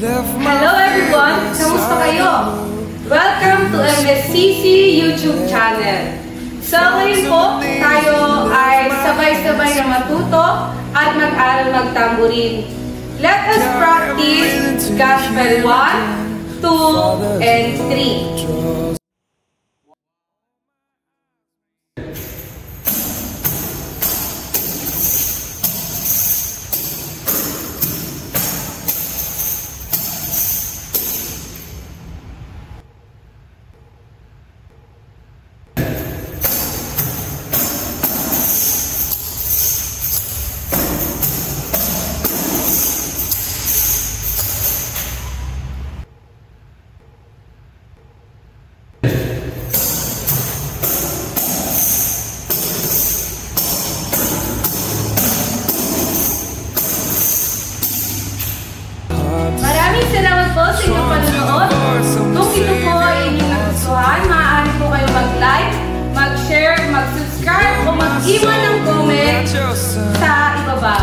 Hello everyone! Kamusta kayo? Welcome to MSCC YouTube channel. So ngayon po, tayo ay sabay-sabay na matuto at mag-aral magtamburin. Let us practice Gospel 1, 2, and 3. Maraming salamat po sa inyong panonood. Kung ito po ay inyong nagustuhan, maaari po kayo mag-like, mag-share, mag-subscribe o mag-iwan ng comment sa ibaba.